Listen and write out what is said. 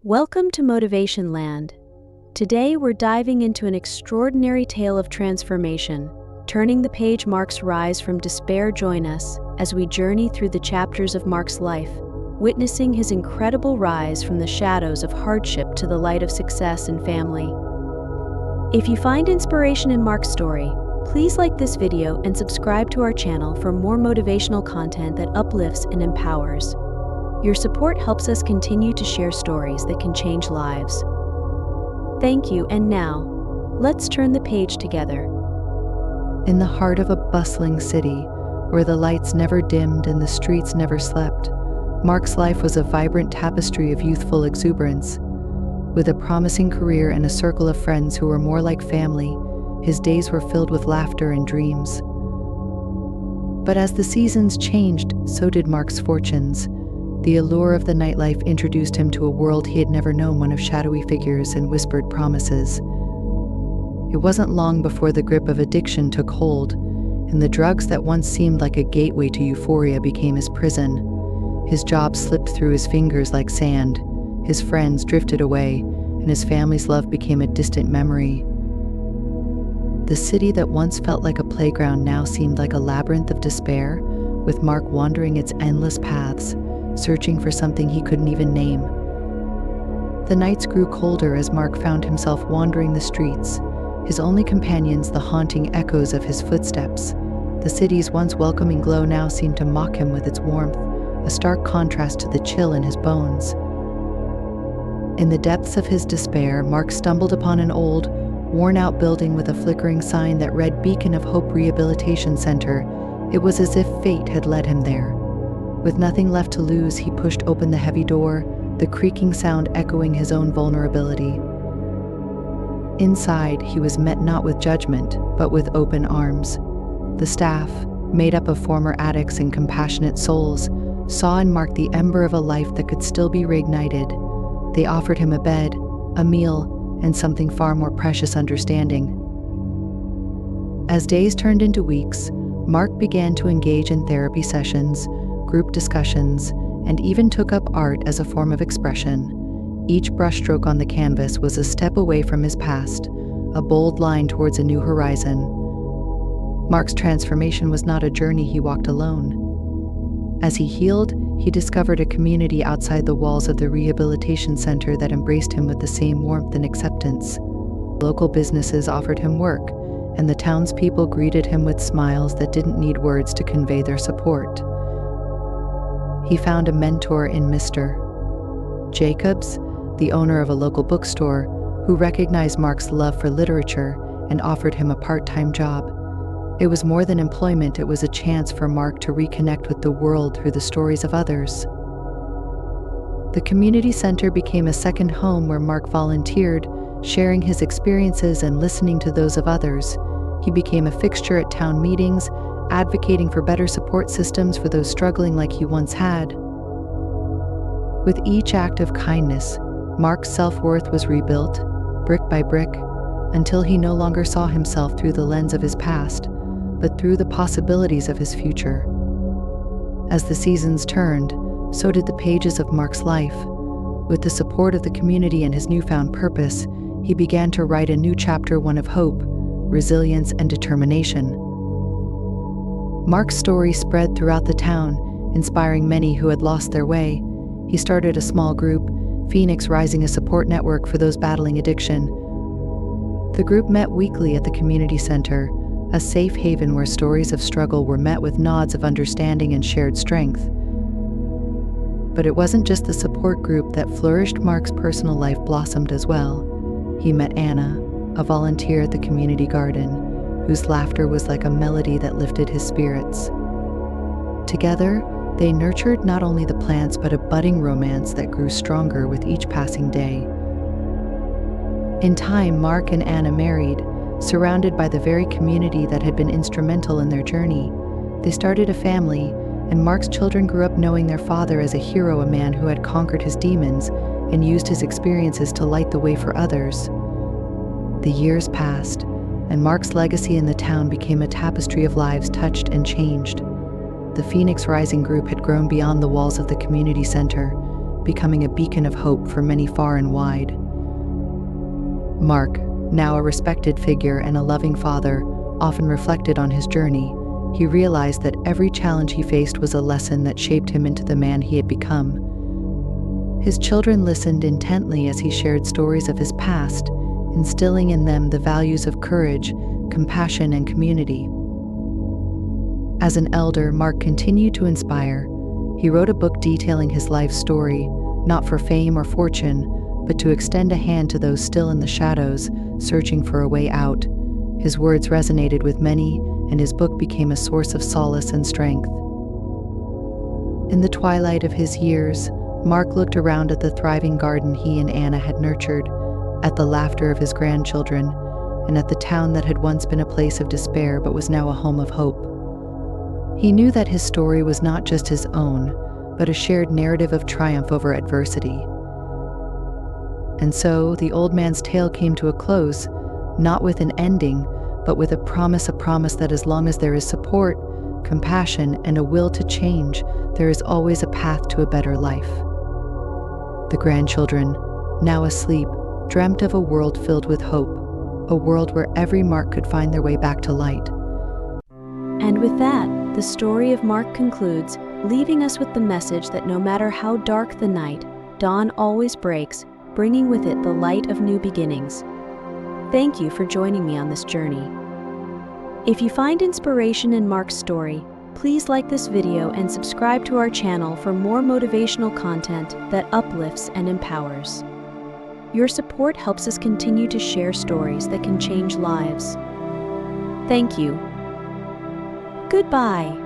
Welcome to Motivation Land. Today we're diving into an extraordinary tale of transformation. Turning the page marks rise from despair. Join us as we journey through the chapters of Mark's life, witnessing his incredible rise from the shadows of hardship to the light of success and family. If you find inspiration in Mark's story, please like this video and subscribe to our channel for more motivational content that uplifts and empowers. Your support helps us continue to share stories that can change lives. Thank you, and now, let's turn the page together. In the heart of a bustling city, where the lights never dimmed and the streets never slept, Mark's life was a vibrant tapestry of youthful exuberance. With a promising career and a circle of friends who were more like family, his days were filled with laughter and dreams. But as the seasons changed, so did Mark's fortunes. The allure of the nightlife introduced him to a world he had never known, one of shadowy figures and whispered promises. It wasn't long before the grip of addiction took hold, and the drugs that once seemed like a gateway to euphoria became his prison. His job slipped through his fingers like sand, his friends drifted away, and his family's love became a distant memory. The city that once felt like a playground now seemed like a labyrinth of despair, with Mark wandering its endless paths, searching for something he couldn't even name. The nights grew colder as Mark found himself wandering the streets, his only companions the haunting echoes of his footsteps. The city's once welcoming glow now seemed to mock him with its warmth, a stark contrast to the chill in his bones. In the depths of his despair, Mark stumbled upon an old, worn-out building with a flickering sign that read Beacon of Hope Rehabilitation Center. It was as if fate had led him there. With nothing left to lose, he pushed open the heavy door, the creaking sound echoing his own vulnerability. Inside, he was met not with judgment, but with open arms. The staff, made up of former addicts and compassionate souls, saw in Mark the ember of a life that could still be reignited. They offered him a bed, a meal, and something far more precious: understanding. As days turned into weeks, Mark began to engage in therapy sessions, group discussions, and even took up art as a form of expression. Each brushstroke on the canvas was a step away from his past, a bold line towards a new horizon. Mark's transformation was not a journey he walked alone. As he healed, he discovered a community outside the walls of the rehabilitation center that embraced him with the same warmth and acceptance. Local businesses offered him work, and the townspeople greeted him with smiles that didn't need words to convey their support. He found a mentor in Mr. Jacobs, the owner of a local bookstore, who recognized Mark's love for literature and offered him a part-time job. It was more than employment, it was a chance for Mark to reconnect with the world through the stories of others. The community center became a second home where Mark volunteered, sharing his experiences and listening to those of others. He became a fixture at town meetings, advocating for better support systems for those struggling like he once had. With each act of kindness, Mark's self-worth was rebuilt, brick by brick, until he no longer saw himself through the lens of his past, but through the possibilities of his future. As the seasons turned, so did the pages of Mark's life. With the support of the community and his newfound purpose, he began to write a new chapter, one of hope, resilience, and determination. Mark's story spread throughout the town, inspiring many who had lost their way. He started a small group, Phoenix Rising, a support network for those battling addiction. The group met weekly at the community center, a safe haven where stories of struggle were met with nods of understanding and shared strength. But it wasn't just the support group that flourished. Mark's personal life blossomed as well. He met Anna, a volunteer at the community garden, whose laughter was like a melody that lifted his spirits. Together, they nurtured not only the plants but a budding romance that grew stronger with each passing day. In time, Mark and Anna married, surrounded by the very community that had been instrumental in their journey. They started a family, and Mark's children grew up knowing their father as a hero, a man who had conquered his demons and used his experiences to light the way for others. The years passed, and Mark's legacy in the town became a tapestry of lives touched and changed. The Phoenix Rising group had grown beyond the walls of the community center, becoming a beacon of hope for many far and wide. Mark, now a respected figure and a loving father, often reflected on his journey. He realized that every challenge he faced was a lesson that shaped him into the man he had become. His children listened intently as he shared stories of his past, instilling in them the values of courage, compassion, and community. As an elder, Mark continued to inspire. He wrote a book detailing his life story, not for fame or fortune, but to extend a hand to those still in the shadows, searching for a way out. His words resonated with many, and his book became a source of solace and strength. In the twilight of his years, Mark looked around at the thriving garden he and Anna had nurtured, at the laughter of his grandchildren, and at the town that had once been a place of despair but was now a home of hope. He knew that his story was not just his own, but a shared narrative of triumph over adversity. And so, the old man's tale came to a close, not with an ending, but with a promise that as long as there is support, compassion, and a will to change, there is always a path to a better life. The grandchildren, now asleep, dreamt of a world filled with hope, a world where every Mark could find their way back to light. And with that, the story of Mark concludes, leaving us with the message that no matter how dark the night, dawn always breaks, bringing with it the light of new beginnings. Thank you for joining me on this journey. If you find inspiration in Mark's story, please like this video and subscribe to our channel for more motivational content that uplifts and empowers. Your support helps us continue to share stories that can change lives. Thank you. Goodbye.